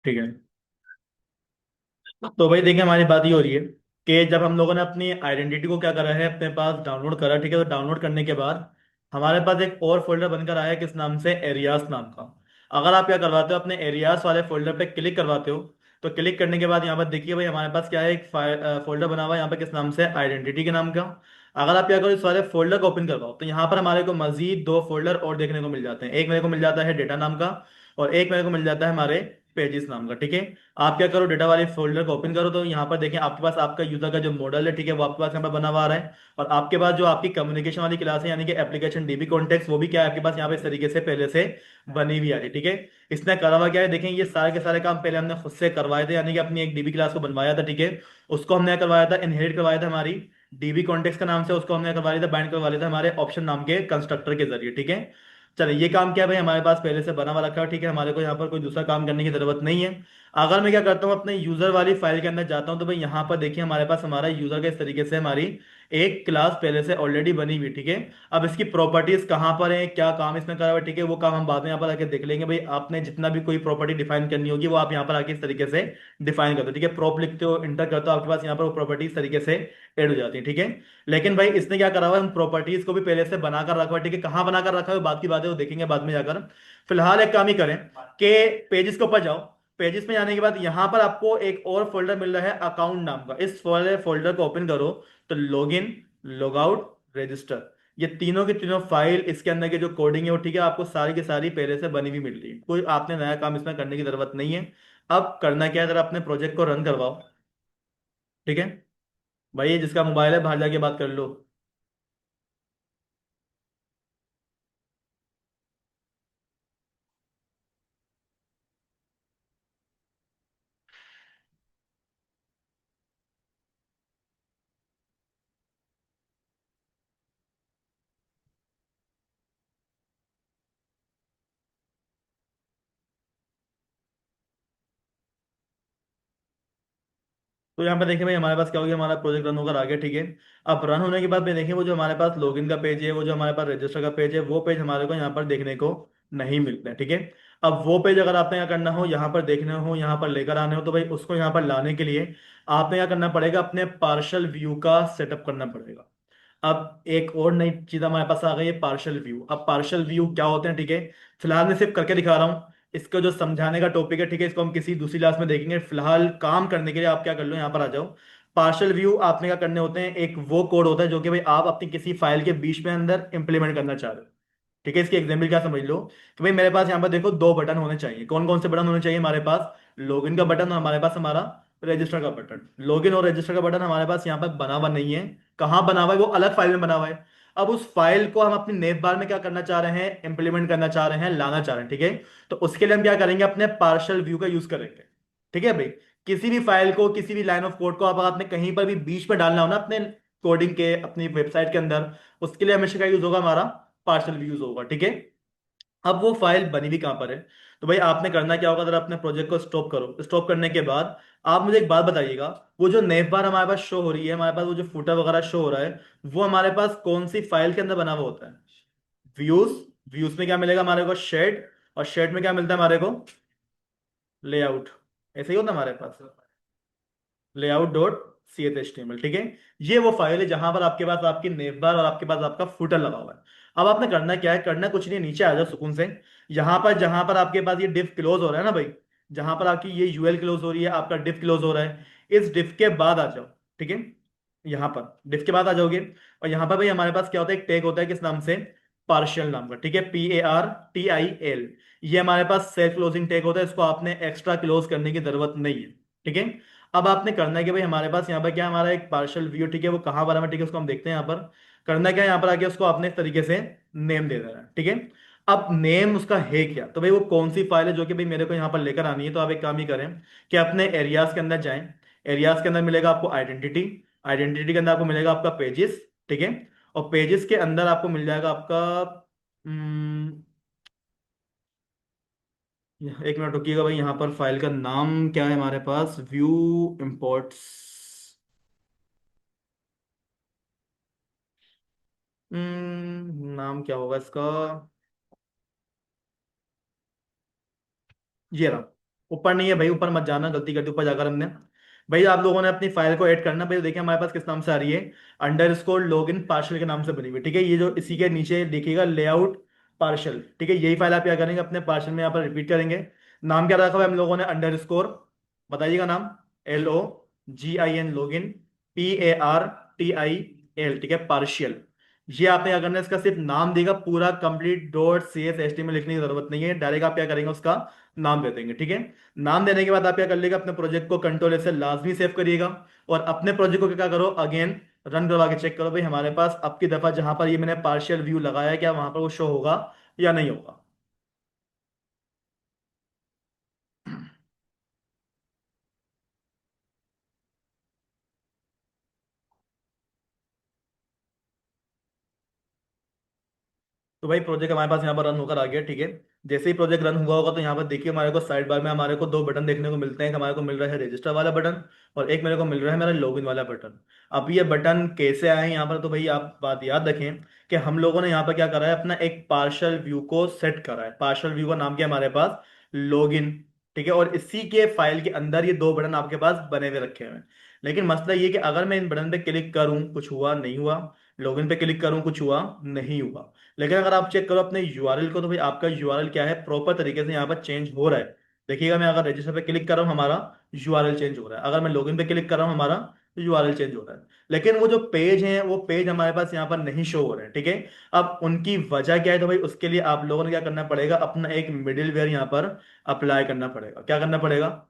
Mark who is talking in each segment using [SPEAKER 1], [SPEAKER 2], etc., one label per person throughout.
[SPEAKER 1] ठीक है। तो भाई देखिए, हमारी बात ये हो रही है कि जब हम लोगों ने अपनी आइडेंटिटी को क्या करा है, अपने पास डाउनलोड करा, ठीक है। तो डाउनलोड करने के बाद हमारे पास एक और फोल्डर बनकर आया है, किस नाम से, एरियास नाम का। अगर आप क्या करवाते हो, अपने एरियास वाले फोल्डर पे क्लिक करवाते हो, तो क्लिक करने के बाद यहाँ पर देखिए भाई, हमारे पास क्या है, एक फोल्डर बना हुआ है यहाँ पे, किस नाम से, आइडेंटिटी के नाम का। अगर आप क्या करो, इस वाले फोल्डर को ओपन करवाओ, तो यहाँ पर हमारे को मजीद दो फोल्डर और देखने को मिल जाते हैं। एक मेरे को मिल जाता है डेटा नाम का, और एक मेरे को मिल जाता है हमारे पेजेस नाम का, ठीक है। आप क्या करो, डेटा वाले फोल्डर को ओपन करो, तो यहाँ पर देखें आपके पास आपका यूजर का जो मॉडल है, ठीक है, वो आपके पास यहाँ पर बना हुआ आ रहा है। और आपके पास जो आपकी कम्युनिकेशन वाली क्लास है, यानी कि एप्लीकेशन डीबी कॉन्टेक्ट, वो भी क्या है आपके पास यहाँ पे इस तरीके से पहले से बनी हुई आ रही है, ठीक है। इसने करा हुआ क्या है, देखें, ये सारे के सारे काम पहले हमने खुद से करवाए थे, यानी कि अपनी एक डीबी क्लास को बनवाया था, ठीक है। उसको हमने करवाया था, इनहेरिट करवाया था हमारी डीबी कॉन्टेक्ट का नाम से, उसको हमने करवा लिया था, बाइंड करवा लिया था हमारे ऑप्शन नाम के कंस्ट्रक्टर के जरिए, ठीक है। चलिए, ये काम क्या है भाई, हमारे पास पहले से बना हुआ रखा है, ठीक है। हमारे को यहाँ पर कोई दूसरा काम करने की जरूरत नहीं है। अगर मैं क्या करता हूँ, अपने यूजर वाली फाइल के अंदर जाता हूँ, तो भाई यहाँ पर देखिए, हमारे पास हमारा यूजर के इस तरीके से हमारी एक क्लास पहले से ऑलरेडी बनी हुई, ठीक है। अब इसकी प्रॉपर्टीज कहाँ पर है, क्या काम इसमें करा हुआ है, ठीक है, वो काम हम बाद में यहाँ पर आके देख लेंगे। भाई आपने जितना भी कोई प्रॉपर्टी डिफाइन करनी होगी, वो आप यहाँ पर आके इस तरीके से डिफाइन करते हो, ठीक है। प्रॉप लिखते हो, इंटर करते हो, आपके पास यहाँ पर वो प्रॉपर्टी इस तरीके से ऐड हो जाती है, ठीक है। लेकिन भाई इसने क्या करा हुआ है, हम प्रॉपर्टीज को भी पहले से बनाकर रखा हुआ है, ठीक है। कहाँ बनाकर रखा है, बात की बात है, वो देखेंगे बाद में जाकर। फिलहाल एक काम ही करें कि पेजेस के ऊपर जाओ। पेजेस में जाने के बाद यहां पर आपको एक और फोल्डर मिल रहा है, अकाउंट नाम का। इस वाले फोल्डर को ओपन करो, तो log in, log out, register, ये तीनों की तीनों फाइल, इसके अंदर की जो कोडिंग है वो, ठीक है, आपको सारी की सारी पहले से बनी हुई मिल रही है। कोई आपने नया काम इसमें करने की जरूरत नहीं है। अब करना क्या है, जरा अपने प्रोजेक्ट को रन करवाओ, ठीक है। भाई ये जिसका मोबाइल है, बाहर जाके बात कर लो। तो यहाँ पे देखिए भाई, हमारे पास क्या हो गया, हमारा प्रोजेक्ट रन होकर आ गया, ठीक है। अब रन होने के बाद में देखिए, वो जो हमारे पास लॉगिन का पेज है, वो जो हमारे पास रजिस्टर का पेज है, वो पेज हमारे को यहाँ पर देखने को नहीं मिलता है, ठीक है। अब वो पेज अगर आपने क्या करना हो, यहाँ पर देखने हो, यहाँ पर लेकर आने हो, तो भाई उसको यहाँ पर लाने के लिए आपने क्या करना पड़ेगा, अपने पार्शल व्यू का सेटअप करना पड़ेगा। अब एक और नई चीज हमारे पास आ गई है, पार्शियल व्यू। अब पार्शियल व्यू क्या होते हैं, ठीक है। फिलहाल मैं सिर्फ करके दिखा रहा हूँ, इसका जो समझाने का टॉपिक है, ठीक है, इसको हम किसी दूसरी क्लास में देखेंगे। फिलहाल काम करने के लिए आप क्या कर लो, यहाँ पर आ जाओ। पार्शियल व्यू आपने क्या करने होते हैं, एक वो कोड होता है जो कि भाई आप अपनी किसी फाइल के बीच में अंदर इंप्लीमेंट करना चाह रहे हो, ठीक है। इसकी एग्जाम्पल क्या समझ लो, कि भाई मेरे पास यहाँ पर देखो दो बटन होने चाहिए। कौन कौन से बटन होने चाहिए हमारे पास, लॉगिन का बटन और हमारे पास हमारा रजिस्टर का बटन। लॉगिन और रजिस्टर का बटन हमारे पास यहाँ पर बना हुआ नहीं है। कहाँ बना हुआ है, वो अलग फाइल में बना हुआ है। अब उस फाइल को हम अपनी नेव बार में क्या करना चाह रहे हैं, इंप्लीमेंट करना चाह रहे हैं, लाना चाह रहे हैं, ठीक है। तो उसके लिए हम क्या करेंगे, अपने पार्शियल व्यू का यूज करेंगे, ठीक है भाई। किसी भी फाइल को, किसी भी लाइन ऑफ कोड को आप आपने कहीं पर भी बीच में डालना हो ना, अपने कोडिंग के, अपनी वेबसाइट के अंदर, उसके लिए हमेशा क्या यूज होगा, हमारा पार्शियल व्यू यूज होगा, ठीक है। अब वो फाइल बनी हुई कहां पर है, तो भाई आपने करना क्या होगा, अगर अपने प्रोजेक्ट को स्टॉप करो। स्टॉप करने के बाद आप मुझे एक बात बताइएगा, वो जो नेव बार हमारे पास शो हो रही है, हमारे पास वो जो फुटर वगैरह शो हो रहा है, वो हमारे पास कौन सी फाइल के अंदर बना हुआ होता है, व्यूज। व्यूज में क्या मिलेगा हमारे को, शेड। और शेड में क्या मिलता है हमारे को, लेआउट। ऐसे ही होता है हमारे पास, layout dot C H H T M L, ठीक है। ये वो फाइल है जहां पर आपके पास आपकी नेव बार और आपके पास आपका फुटर लगा हुआ है। अब आपने करना क्या है, करना कुछ नहीं, नीचे आ जाओ सुकून से। यहां पर जहां पर आपके पास ये डिफ क्लोज हो रहा है ना भाई, जहां पर आपकी ये यूएल क्लोज हो रही है, आपका डिफ क्लोज हो रहा है, इस डिफ के बाद आ जाओ, ठीक है। यहां पर डिफ के बाद आ जाओगे, और यहां पर भाई हमारे पास क्या होता है, एक टैग होता है, किस नाम से, पार्शियल नाम का, ठीक है, PARTIL। ये हमारे पास सेल्फ क्लोजिंग टैग होता है, इसको आपने एक्स्ट्रा क्लोज करने की जरूरत नहीं है, ठीक है। अब आपने करना है कि भाई हमारे पास यहाँ पर क्या, हमारा एक पार्शियल व्यू, ठीक है, वो कहाँ बना हुआ है, ठीक है, उसको हम देखते हैं यहाँ पर। करना क्या है, यहाँ पर आके उसको आपने इस तरीके से नेम दे देना है, ठीक है। अब नेम उसका है क्या, तो भाई वो कौन सी फाइल है जो कि भाई मेरे को यहाँ पर लेकर आनी है, तो आप एक काम ही करें कि अपने एरियाज के अंदर जाएं। एरियाज के अंदर मिलेगा आपको आइडेंटिटी। आइडेंटिटी के अंदर आपको मिलेगा आपका पेजेस, ठीक है। और पेजेस के अंदर आपको मिल जाएगा आपका, एक मिनट रुकिएगा भाई, यहाँ पर फाइल का नाम क्या है हमारे पास, व्यू इंपोर्ट्स। नाम क्या होगा इसका, ये रहा। ऊपर नहीं है भाई, ऊपर मत जाना, गलती कर दी ऊपर जाकर हमने। भाई आप लोगों ने अपनी फाइल को ऐड करना। भाई देखिए हमारे पास किस नाम से आ रही है, under score log in partial के नाम से बनी हुई, ठीक है। ये जो इसी के नीचे देखिएगा लेआउट पार्शल, ठीक है। यही फाइल आप क्या करेंगे, अपने पार्शल में यहाँ पर रिपीट करेंगे। नाम क्या रखा हुआ है हम लोगों ने, अंडर स्कोर, बताइएगा नाम, LOGIN लॉग इन, PARTIL, ठीक है, पार्शियल। ये आपने क्या करना है, इसका सिर्फ नाम देगा, पूरा कंप्लीट डॉट CSHTML लिखने की जरूरत नहीं है, डायरेक्ट आप क्या करेंगे, उसका नाम दे देंगे, ठीक है। नाम देने के बाद आप क्या कर लेगा, अपने प्रोजेक्ट को कंट्रोल से लाजमी सेव करिएगा। और अपने प्रोजेक्ट को क्या करो, अगेन रन करवा के चेक करो भाई हमारे पास अब की दफा जहां पर ये मैंने पार्शियल व्यू लगाया है, क्या वहां पर वो शो होगा या नहीं होगा। तो भाई प्रोजेक्ट हमारे पास यहाँ पर रन होकर आ गया, ठीक है। जैसे ही प्रोजेक्ट रन हुआ होगा तो यहाँ पर देखिए हमारे को साइड बार में हमारे को दो बटन देखने को मिलते हैं। हमारे को मिल रहा है रजिस्टर वाला बटन, और एक मेरे को मिल रहा है मेरा लॉगिन वाला बटन। अब ये बटन कैसे आए हैं यहाँ पर, तो भाई आप बात याद रखें कि हम लोगों ने यहाँ पर क्या करा है, अपना एक पार्शल व्यू को सेट करा है। पार्शल व्यू का नाम क्या है हमारे पास, लॉगिन, ठीक है। और इसी के फाइल के अंदर ये दो बटन आपके पास बने हुए रखे हुए हैं। लेकिन मसला ये कि अगर मैं इन बटन पे क्लिक करूं, कुछ हुआ नहीं हुआ, लॉगिन पे क्लिक करूं, कुछ हुआ नहीं हुआ। लेकिन अगर आप चेक करो अपने यूआरएल को, तो भाई आपका यूआरएल क्या है, प्रॉपर तरीके से यहाँ पर चेंज हो रहा है। देखिएगा मैं अगर रजिस्टर पे क्लिक कर रहा हूँ, हमारा यूआरएल चेंज हो रहा है। अगर मैं लॉगिन पे क्लिक कर रहा हूँ, हमारा यूआरएल चेंज हो रहा है। लेकिन वो जो पेज हैं, वो पेज हमारे पास यहाँ पर नहीं शो हो रहे हैं, ठीक है। अब उनकी वजह क्या है, तो भाई उसके लिए आप लोगों ने क्या करना पड़ेगा, अपना एक मिडिल वेयर यहाँ पर अप्लाई करना पड़ेगा। क्या करना पड़ेगा,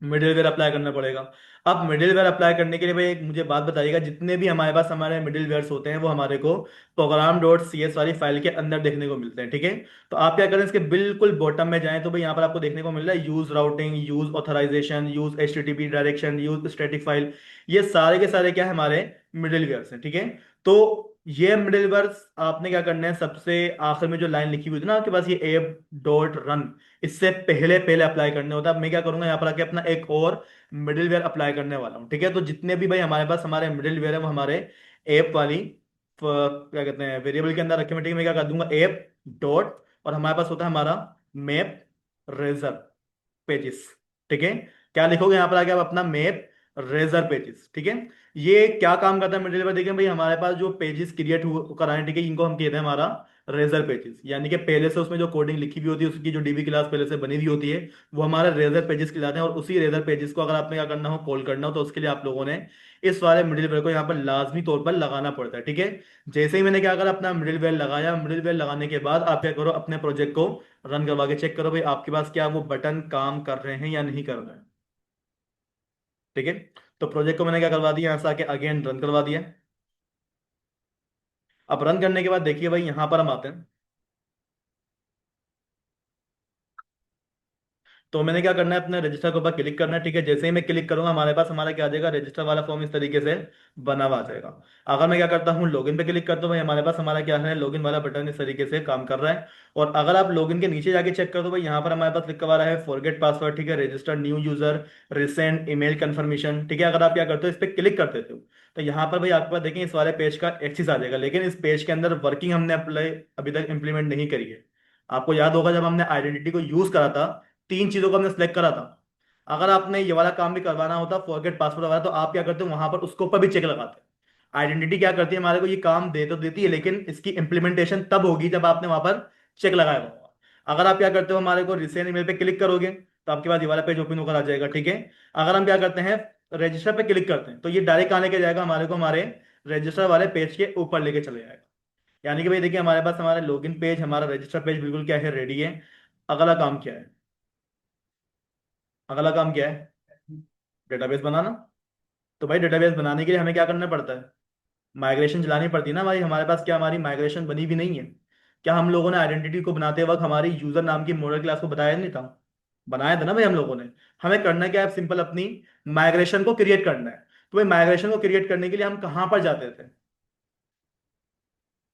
[SPEAKER 1] मिडिलवेयर अप्लाई करना पड़ेगा। अब मिडिलवेयर अप्लाई करने के लिए भाई एक मुझे बात बताइएगा, जितने भी हमारे पास हमारे मिडिलवेयर्स होते हैं वो हमारे को program.cs वाली फाइल के अंदर देखने को मिलते हैं, ठीक है। तो आप क्या करें, इसके बिल्कुल बॉटम में जाएं तो भाई यहाँ पर आपको देखने को मिल रहा है use routing, use authorization, use HTTP direction, use static file. ये सारे के सारे क्या है, हमारे मिडिलवेयर्स हैं, ठीक है। तो ये मिडिलवेयर्स आपने क्या करना है, सबसे आखिर में जो लाइन लिखी हुई थी ना आपके पास, ये app.run, इससे पहले पहले अप्लाई करने होता है। अब मैं क्या करूंगा, यहाँ पर आके अपना एक और मिडिलवेयर अप्लाई करने वाला हूँ, ठीक है। तो जितने भी भाई हमारे पास हमारे मिडिलवेयर है वो हमारे ऐप वाली क्या कहते हैं वेरिएबल के अंदर रखे हुए, ठीक है। मैं क्या कर दूंगा, ऐप डॉट, और हमारे पास होता है हमारा मैप रेजर पेजेस, ठीक है। क्या लिखोगे यहाँ पर आके आप, अपना मैप रेजर पेजेस, ठीक है। ये क्या काम करता है मिडिलवेयर, देखिए भाई हमारे पास जो पेजेस क्रिएट कराए, ठीक है, इनको हम कहते हैं हमारा रेजर पेजेस। यानी कि पहले से उसमें जो कोडिंग लिखी हुई होती है, उसकी जो DB क्लास पहले से बनी हुई होती है, वो हमारे रेजर पेजेस कहलाते हैं। और उसी रेजर पेजेस को अगर आपने क्या करना हो, कॉल करना हो, तो उसके लिए आप लोगों ने इस वाले मिडिलवेयर को यहाँ पर लाजमी तौर पर लगाना पड़ता है, ठीक है। जैसे ही मैंने क्या करा, अपना मिडिलवेयर लगाया, मिडिलवेयर लगाने के बाद आप क्या करो, अपने प्रोजेक्ट को रन करवा के चेक करो भाई आपके पास क्या वो बटन काम कर रहे हैं या नहीं कर रहे हैं, ठीक है। तो प्रोजेक्ट को मैंने क्या करवा दिया, यहाँ से आके अगेन रन करवा दिया। अब रन करने के बाद देखिए भाई यहाँ पर हम आते हैं। तो मैंने क्या करना है, अपने रजिस्टर के ऊपर क्लिक करना है, ठीक है। जैसे ही मैं क्लिक करूंगा, हमारे पास हमारा क्या आ जाएगा, रजिस्टर वाला फॉर्म इस तरीके से बना हुआ आ जाएगा। अगर मैं क्या करता हूँ, लॉगिन पे क्लिक करता हूँ भाई, हमारे पास हमारा क्या है, लॉगिन वाला बटन इस तरीके से काम कर रहा है। और अगर आप लॉगिन के नीचे जाके चेक कर दो भाई, यहाँ पर हमारे पास लिखा हुआ है फॉरगेट पासवर्ड, ठीक है, register new user, recent email confirmation, ठीक है। अगर आप क्या करते हो, इस पर क्लिक कर देते हो, तो यहाँ पर भाई आपके पास देखें इस वाले पेज का एक्सेस आ जाएगा। लेकिन इस पेज के अंदर वर्किंग हमने अप्लाई अभी तक इंप्लीमेंट नहीं करी है। आपको याद होगा जब हमने आइडेंटिटी को यूज करा था, तीन चीजों को हमने सेलेक्ट करा था। अगर आपने ये वाला काम भी करवाना होता फॉरगेट पासवर्ड वाला, तो आप क्या करते हो, वहां पर उसके ऊपर भी चेक लगाते हैं। आइडेंटिटी क्या करती है, हमारे को ये काम दे तो देती है, लेकिन इसकी इंप्लीमेंटेशन तब होगी जब आपने वहां पर चेक लगाया होगा। अगर आप क्या करते हो, हमारे को रिसेंट ईमेल पे क्लिक करोगे, तो आपके पास ये वाला पेज ओपन होकर आ जाएगा, ठीक है। अगर हम क्या करते हैं, रजिस्टर पे क्लिक करते हैं, तो ये डायरेक्ट कहाँ लेके जाएगा, हमारे को हमारे रजिस्टर वाले पेज के ऊपर लेके चले जाएगा। यानी कि भाई देखिए हमारे पास हमारा लॉगिन पेज, हमारा रजिस्टर पेज बिल्कुल क्या है, रेडी है। अगला काम क्या है, अगला काम क्या है, डेटाबेस बनाना। तो भाई डेटाबेस बनाने के लिए हमें क्या करना पड़ता है, माइग्रेशन चलानी पड़ती है ना भाई। हमारे पास क्या हमारी माइग्रेशन बनी भी नहीं है। क्या हम लोगों ने आइडेंटिटी को बनाते वक्त हमारी यूजर नाम की मॉडल क्लास को बताया नहीं था, बनाया था ना भाई हम लोगों ने। हमें करना क्या है, सिंपल अपनी माइग्रेशन को क्रिएट करना है। तो भाई माइग्रेशन को क्रिएट करने के लिए हम कहाँ पर जाते थे,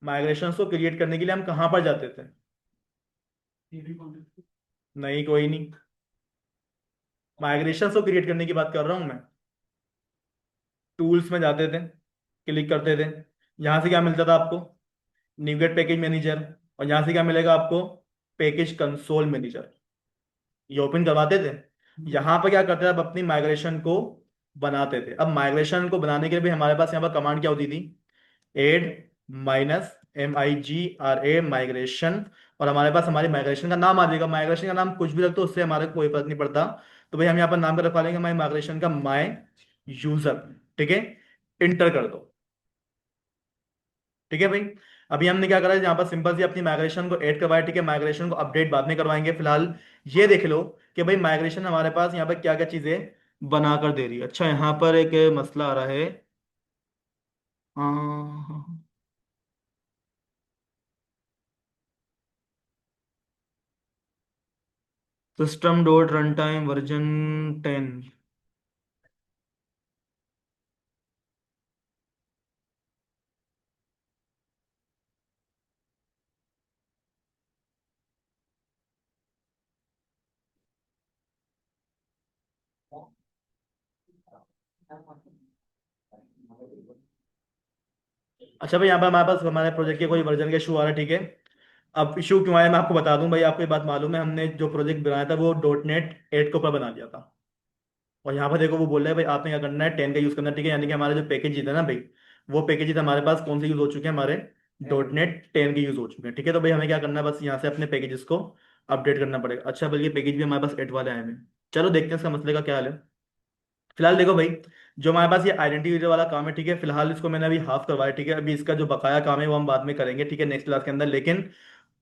[SPEAKER 1] माइग्रेशन को क्रिएट करने के लिए हम कहाँ पर जाते थे। नहीं कोई नहीं, माइग्रेशन को क्रिएट करने की बात कर रहा हूँ मैं। टूल्स में जाते थे, क्लिक करते थे, यहाँ से क्या मिलता था आपको, न्यूगेट पैकेज मैनेजर। और यहाँ से क्या मिलेगा आपको, पैकेज कंसोल मैनेजर। ये ओपन करवाते थे। यहाँ पर क्या करते थे, अब अपनी माइग्रेशन को बनाते थे। अब माइग्रेशन को बनाने के लिए भी हमारे पास यहाँ पर कमांड क्या होती थी, एड -MIGRA माइग्रेशन। और हमारे पास हमारी माइग्रेशन का नाम आ जाएगा, माइग्रेशन का नाम कुछ भी रख दो उससे हमारे को कोई फर्क नहीं पड़ता। तो भाई हम यहाँ पर नाम का रखवा लेंगे हमारी माइग्रेशन का माई यूजर। ठीक है, इंटर कर दो। ठीक है भाई, अभी हमने क्या करा है यहाँ पर सिंपल सी अपनी माइग्रेशन को ऐड करवाया। ठीक है, माइग्रेशन को अपडेट बाद में करवाएंगे, फिलहाल ये देख लो कि भाई माइग्रेशन हमारे पास यहाँ पर क्या क्या चीजें बनाकर दे रही है। अच्छा, यहाँ पर एक मसला आ रहा है। System dot run time version 10। अच्छा भाई, यहाँ पर हमारे पास हमारे प्रोजेक्ट के कोई वर्जन के इशू आ रहा है। ठीक है, अब इशू क्यों आया मैं आपको बता दूं भाई। आपको ये बात मालूम है, हमने जो प्रोजेक्ट बनाया था वो .NET 8 के ऊपर बना दिया था। और यहाँ पर देखो वो बोल रहा है भाई आपने क्या करना है, 10 का यूज करना है। ठीक है, यानी कि हमारे जो पैकेज है ना भाई, वो पैकेज हमारे पास कौन से यूज हो चुके हैं, हमारे .NET 10 के यूज हो चुके हैं। ठीक है, तो भाई हमें क्या करना है, बस यहाँ से अपने पैकेजेस को अपडेट करना पड़ेगा। अच्छा, बल्कि पैकेज भी हमारे पास 8 वाले आए हैं। चलो देखते हैं इसका मसले का क्या हाल है। फिलहाल देखो भाई, जो हमारे पास ये आइडेंटिटी वाला काम है, ठीक है, फिलहाल इसको मैंने अभी हाफ करवाया। ठीक है, अभी इसका जो बकाया काम है वो हम बाद में करेंगे, ठीक है, नेक्स्ट क्लास के अंदर। लेकिन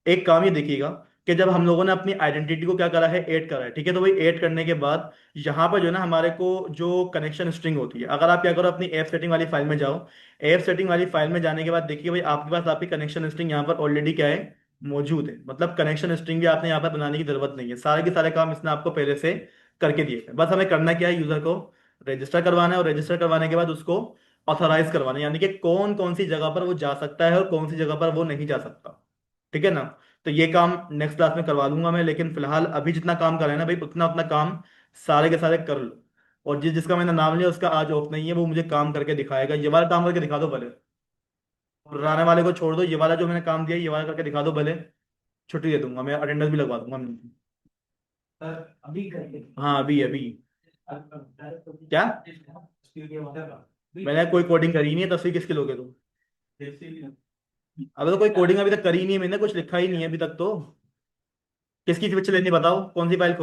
[SPEAKER 1] एक काम ये देखिएगा कि जब हम लोगों ने अपनी आइडेंटिटी को क्या करा है, ऐड करा है। ठीक है, तो भाई ऐड करने के बाद यहाँ पर जो है ना हमारे को जो कनेक्शन स्ट्रिंग होती है, अगर आप क्या करो अपनी ऐप सेटिंग वाली फाइल में जाओ। ऐप सेटिंग वाली फाइल में जाने के बाद देखिए भाई आपके पास आपकी कनेक्शन स्ट्रिंग यहाँ पर ऑलरेडी क्या है, मौजूद है। मतलब कनेक्शन स्ट्रिंग भी आपने यहाँ पर बनाने की जरूरत नहीं है, सारे के सारे काम इसने आपको पहले से करके दिए हैं। बस हमें करना क्या है, यूजर को रजिस्टर करवाना है, और रजिस्टर करवाने के बाद उसको ऑथराइज करवाना है, यानी कि कौन कौन सी जगह पर वो जा सकता है और कौन सी जगह पर वो नहीं जा सकता। ठीक है ना, तो ये काम नेक्स्ट क्लास में करवा लूंगा मैं। लेकिन फिलहाल अभी जितना काम कर रहे हैं ना भाई, उतना उतना काम सारे के सारे कर लो। और जिसका मैंने नाम लिया उसका आज ऑफ नहीं है, वो मुझे काम करके दिखाएगा। ये वाला काम करके दिखा दो भले, पुराने वाले को छोड़ दो, ये वाला जो मैंने काम दिया ये वाला करके दिखा दो भले। छुट्टी दे दूंगा मैं, अटेंडेंस भी लगवा दूंगा मैं। हाँ अभी अभी। क्या, मैंने कोई कोडिंग करी नहीं है, तस्वीर किसके लोगे तुम। अबे तो कोई कोडिंग अभी तक करी नहीं है मैंने, कुछ लिखा ही नहीं है अभी तक तो। किसकी पिक्चर लेनी बताओ, कौन सी फाइल खोल